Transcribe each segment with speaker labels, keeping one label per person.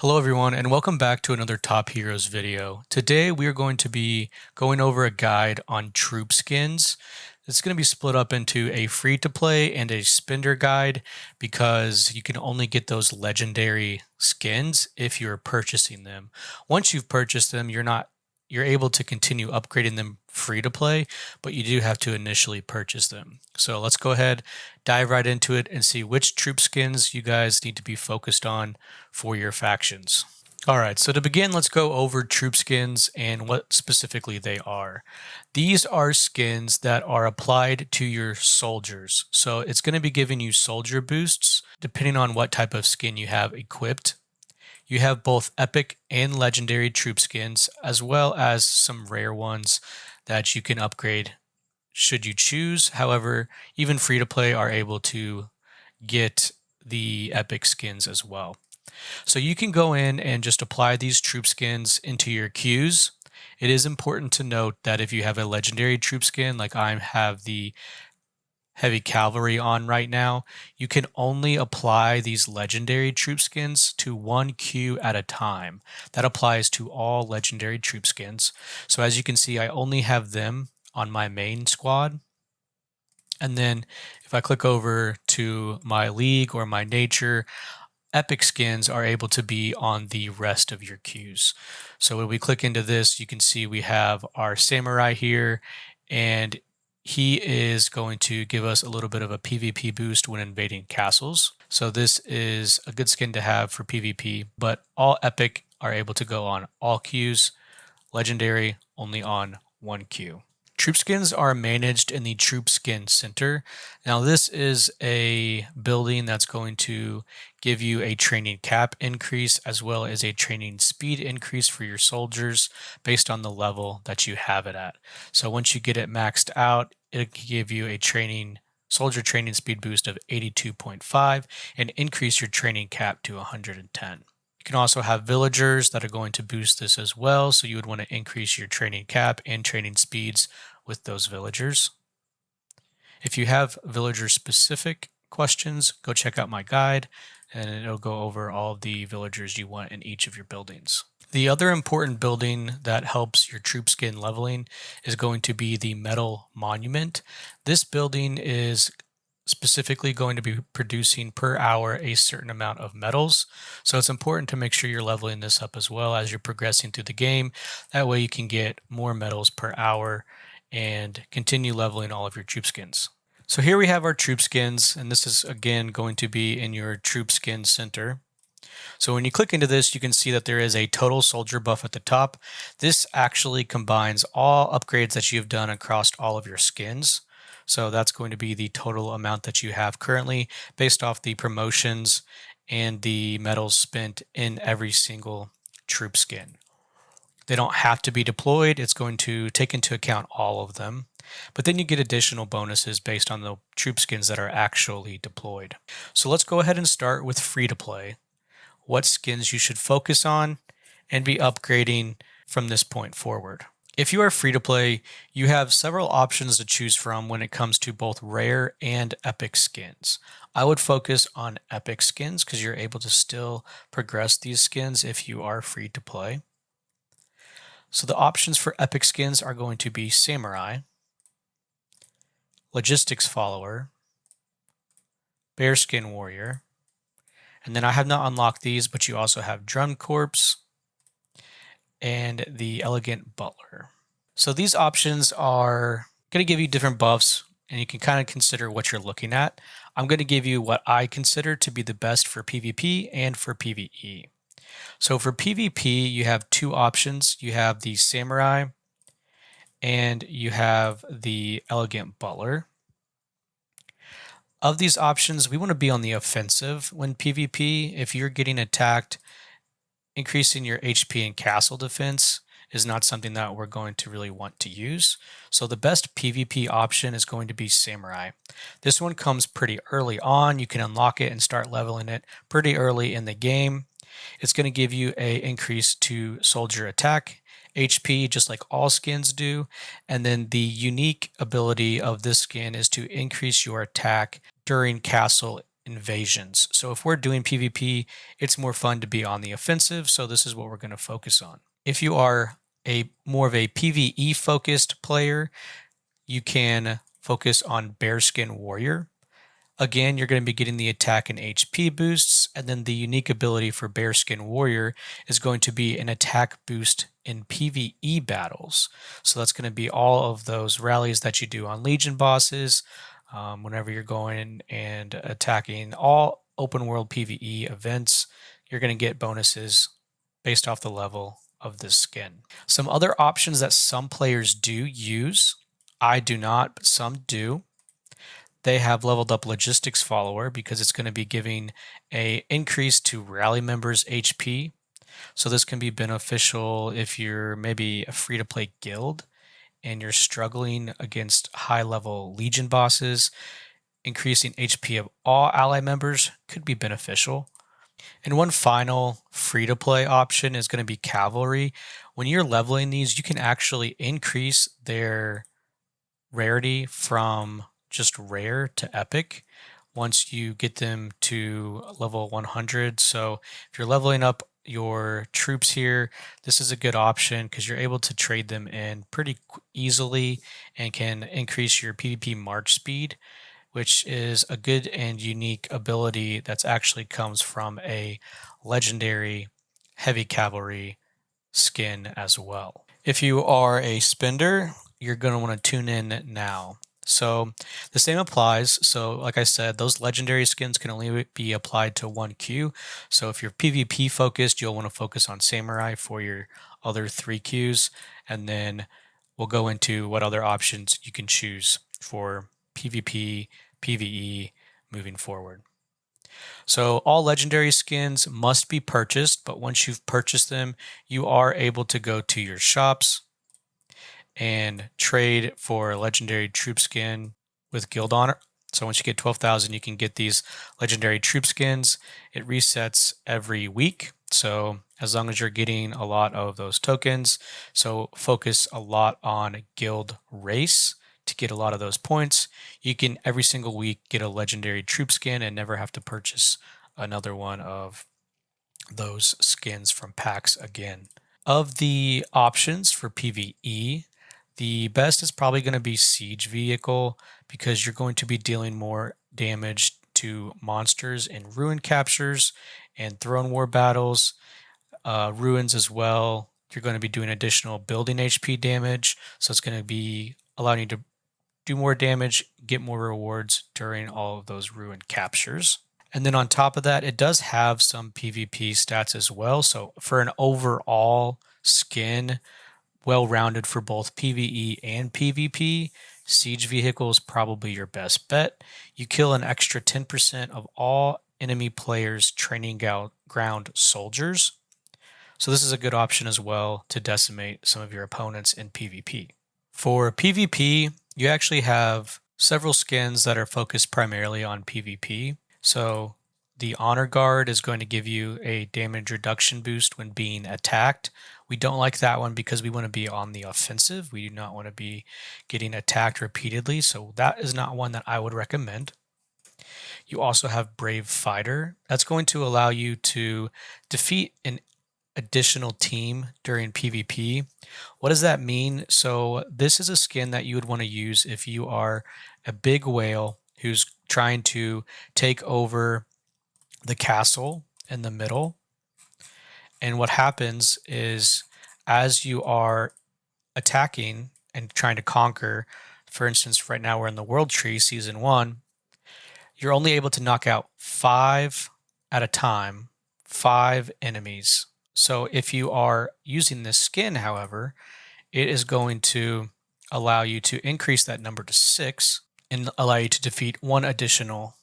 Speaker 1: Hello everyone and welcome back to another Top Heroes video. Today we are going to be going over a guide on troop skins. It's going to be split up into a free to play and a spender guide because you can only get those legendary skins if you're purchasing them. Once you've purchased them, you're able to continue upgrading them free to play, but you do have to initially purchase them. So let's go ahead, dive right into it and see which troop skins you guys need to be focused on for your factions. All right, so to begin, let's go over troop skins and what specifically they are. These are skins that are applied to your soldiers. So it's going to be giving you soldier boosts depending on what type of skin you have equipped. You have both epic and legendary troop skins, as well as some rare ones that you can upgrade should you choose. However, even free to play are able to get the epic skins as well. So you can go in and just apply these troop skins into your queues. It is important to note that if you have a legendary troop skin, like I have the heavy cavalry on right now, you can only apply these legendary troop skins to one queue at a time. That applies to all legendary troop skins. So as you can see, I only have them on my main squad. And then if I click over to my league or my nature, epic skins are able to be on the rest of your queues. So when we click into this, you can see we have our samurai here, and he is going to give us a little bit of a PvP boost when invading castles. So this is a good skin to have for PvP, but all epic are able to go on all queues, legendary only on one queue. Troop skins are managed in the Troop Skin Center. Now this is a building that's going to give you a training cap increase as well as a training speed increase for your soldiers based on the level that you have it at. So once you get it maxed out, it can give you a soldier training speed boost of 82.5 and increase your training cap to 110. You can also have villagers that are going to boost this as well, so you would want to increase your training cap and training speeds with those villagers. If you have villager specific questions, go check out my guide and it'll go over all the villagers you want in each of your buildings. The other important building that helps your troop skin leveling is going to be the metal monument. This building is specifically going to be producing per hour a certain amount of metals. So it's important to make sure you're leveling this up as well as you're progressing through the game. That way you can get more metals per hour and continue leveling all of your troop skins. So here we have our troop skins, and this is again going to be in your troop skin center. So when you click into this, you can see that there is a total soldier buff at the top. This actually combines all upgrades that you've done across all of your skins. So that's going to be the total amount that you have currently based off the promotions and the metals spent in every single troop skin. They don't have to be deployed. It's going to take into account all of them. But then you get additional bonuses based on the troop skins that are actually deployed. So let's go ahead and start with free to play. What skins you should focus on and be upgrading from this point forward. If you are free to play, you have several options to choose from when it comes to both rare and epic skins. I would focus on epic skins because you're able to still progress these skins if you are free to play. So the options for epic skins are going to be Samurai, Logistics Follower, Bearskin Warrior, and then I have not unlocked these, but you also have Drum Corps and the Elegant Butler. So these options are going to give you different buffs, and you can kind of consider what you're looking at. I'm going to give you what I consider to be the best for PvP and for PvE. So for PvP, you have two options. You have the Samurai and you have the Elegant Butler. Of these options, we want to be on the offensive when PvP. If you're getting attacked, increasing your HP and castle defense is not something that we're going to really want to use. So the best PvP option is going to be Samurai. This one comes pretty early on. You can unlock it and start leveling it pretty early in the game. It's going to give you an increase to soldier attack, HP, just like all skins do. And then the unique ability of this skin is to increase your attack during castle invasions. So if we're doing PvP, it's more fun to be on the offensive, so this is what we're going to focus on. If you are a more of a PvE focused player, you can focus on Bearskin Warrior. Again, you're going to be getting the attack and HP boosts, and then the unique ability for Bearskin Warrior is going to be an attack boost in PvE battles. So that's going to be all of those rallies that you do on Legion bosses, whenever you're going and attacking all open world PvE events, you're going to get bonuses based off the level of this skin. Some other options that some players do use, I do not, but some do. They have leveled up Logistics Follower because it's going to be giving a increase to rally members' HP. So this can be beneficial if you're maybe a free-to-play guild and you're struggling against high-level Legion bosses. Increasing HP of all ally members could be beneficial. And one final free-to-play option is going to be Cavalry. When you're leveling these, you can actually increase their rarity from just rare to epic once you get them to level 100. So if you're leveling up your troops here, this is a good option because you're able to trade them in pretty easily and can increase your PvP march speed, which is a good and unique ability that's actually comes from a legendary heavy cavalry skin as well. If you are a spender, you're going to want to tune in now. So the same applies. So like I said, those legendary skins can only be applied to one queue. So if you're PvP focused, you'll want to focus on Samurai for your other 3 queues. And then we'll go into what other options you can choose for PvP, PvE moving forward. So all legendary skins must be purchased, but once you've purchased them, you are able to go to your shops and trade for a legendary troop skin with guild honor. So once you get 12,000, you can get these legendary troop skins. It resets every week. So as long as you're getting a lot of those tokens, so focus a lot on guild race to get a lot of those points. You can every single week get a legendary troop skin and never have to purchase another one of those skins from packs again. Of the options for PvE, the best is probably going to be Siege Vehicle because you're going to be dealing more damage to monsters in ruin captures and throne war battles, ruins as well. You're going to be doing additional building HP damage, so it's going to be allowing you to do more damage, get more rewards during all of those ruin captures. And then on top of that, it does have some PvP stats as well. So for an overall skin, well-rounded for both PvE and PvP, Siege Vehicle is probably your best bet. You kill an extra 10% of all enemy players' training ground soldiers. So this is a good option as well to decimate some of your opponents in PvP. For PvP, you actually have several skins that are focused primarily on PvP. So the Honor Guard is going to give you a damage reduction boost when being attacked. We don't like that one because we want to be on the offensive. We do not want to be getting attacked repeatedly. So that is not one that I would recommend. You also have Brave Fighter. That's going to allow you to defeat an additional team during PvP. What does that mean? So this is a skin that you would want to use if you are a big whale who's trying to take over the castle in the middle. And what happens is as you are attacking and trying to conquer, for instance, right now we're in the World Tree Season 1, you're only able to knock out 5 at a time, 5 enemies. So if you are using this skin, however, it is going to allow you to increase that number to 6 and allow you to defeat 1 additional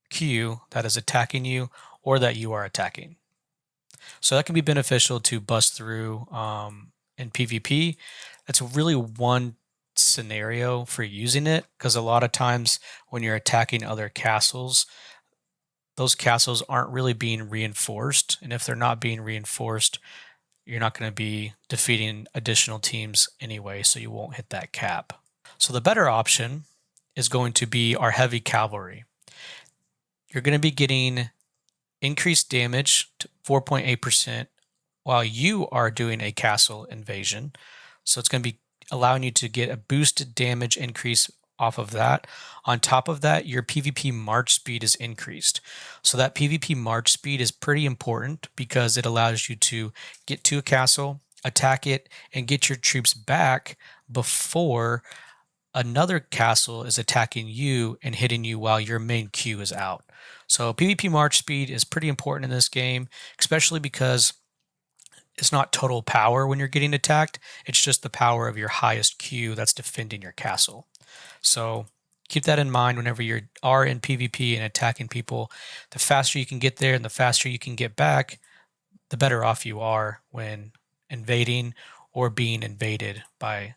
Speaker 1: queue that is attacking you or that you are attacking. So that can be beneficial to bust through in PvP. That's really one scenario for using it because a lot of times when you're attacking other castles, those castles aren't really being reinforced. And if they're not being reinforced, you're not going to be defeating additional teams anyway, so you won't hit that cap. So the better option is going to be our heavy cavalry. you're going to be getting increased damage to 4.8% while you are doing a castle invasion. So it's going to be allowing you to get a boosted damage increase off of that. On top of that, your PvP march speed is increased. So that PvP march speed is pretty important because it allows you to get to a castle, attack it, and get your troops back before another castle is attacking you and hitting you while your main queue is out. So PvP march speed is pretty important in this game, especially because it's not total power when you're getting attacked. It's just the power of your highest queue that's defending your castle. So keep that in mind whenever you are in PvP and attacking people. The faster you can get there and the faster you can get back, the better off you are when invading or being invaded by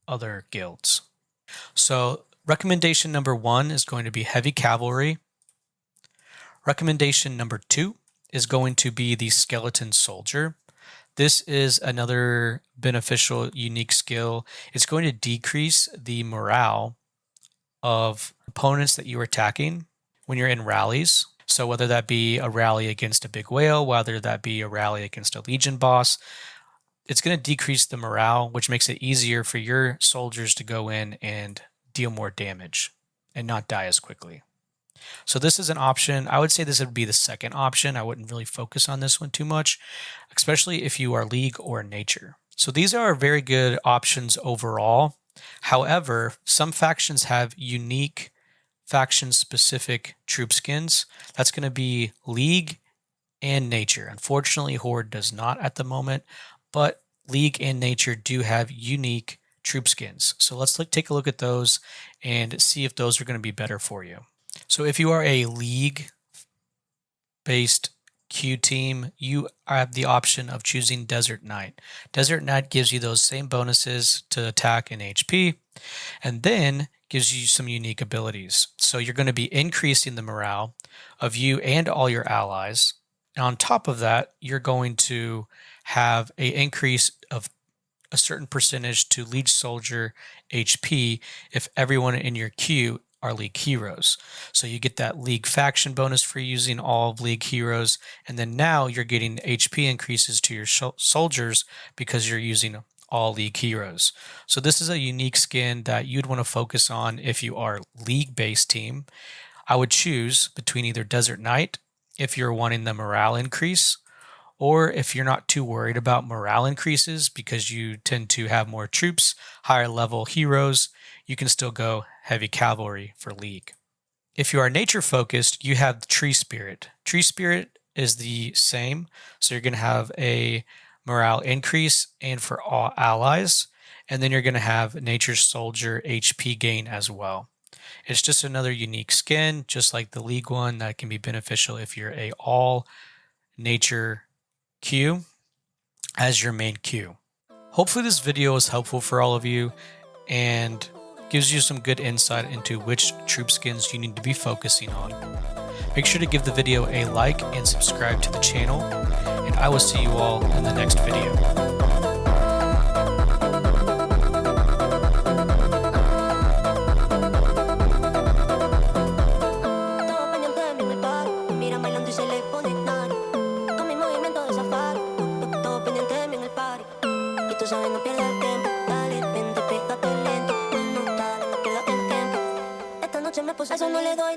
Speaker 1: other guilds. So recommendation number 1 is going to be heavy cavalry. Recommendation number 2 is going to be the skeleton soldier. This is another beneficial, unique skill. It's going to decrease the morale of opponents that you're attacking when you're in rallies. So whether that be a rally against a big whale, whether that be a rally against a legion boss, it's going to decrease the morale, which makes it easier for your soldiers to go in and deal more damage and not die as quickly. So this is an option. I would say this would be the second option. I wouldn't really focus on this one too much, especially if you are League or Nature. So these are very good options overall. However, some factions have unique faction-specific troop skins. That's going to be League and Nature. Unfortunately, Horde does not at the moment, but League and Nature do have unique troop skins. So let's take a look at those and see if those are going to be better for you. So if you are a League-based Q team, you have the option of choosing Desert Knight. Desert Knight gives you those same bonuses to attack and HP, and then gives you some unique abilities. So you're going to be increasing the morale of you and all your allies. And on top of that, you're going to have an increase of a certain percentage to League Soldier HP if everyone in your queue are League heroes. So you get that League faction bonus for using all of League heroes, and then now you're getting HP increases to your soldiers because you're using all League heroes. So this is a unique skin that you'd want to focus on if you are League-based team. I would choose between either Desert Knight if you're wanting the morale increase, or if you're not too worried about morale increases because you tend to have more troops, higher level heroes, you can still go heavy cavalry for League. If you are nature focused, you have the Tree Spirit. Tree Spirit is the same, so you're going to have a morale increase and for all allies, and then you're going to have Nature Soldier HP gain as well. It's just another unique skin, just like the League one, that can be beneficial if you're a all nature queue as your main queue. Hopefully this video was helpful for all of you and gives you some good insight into which troop skins you need to be focusing on. Make sure to give the video a like and subscribe to the channel, and I will see you all in the next video.
Speaker 2: Eso no le doy.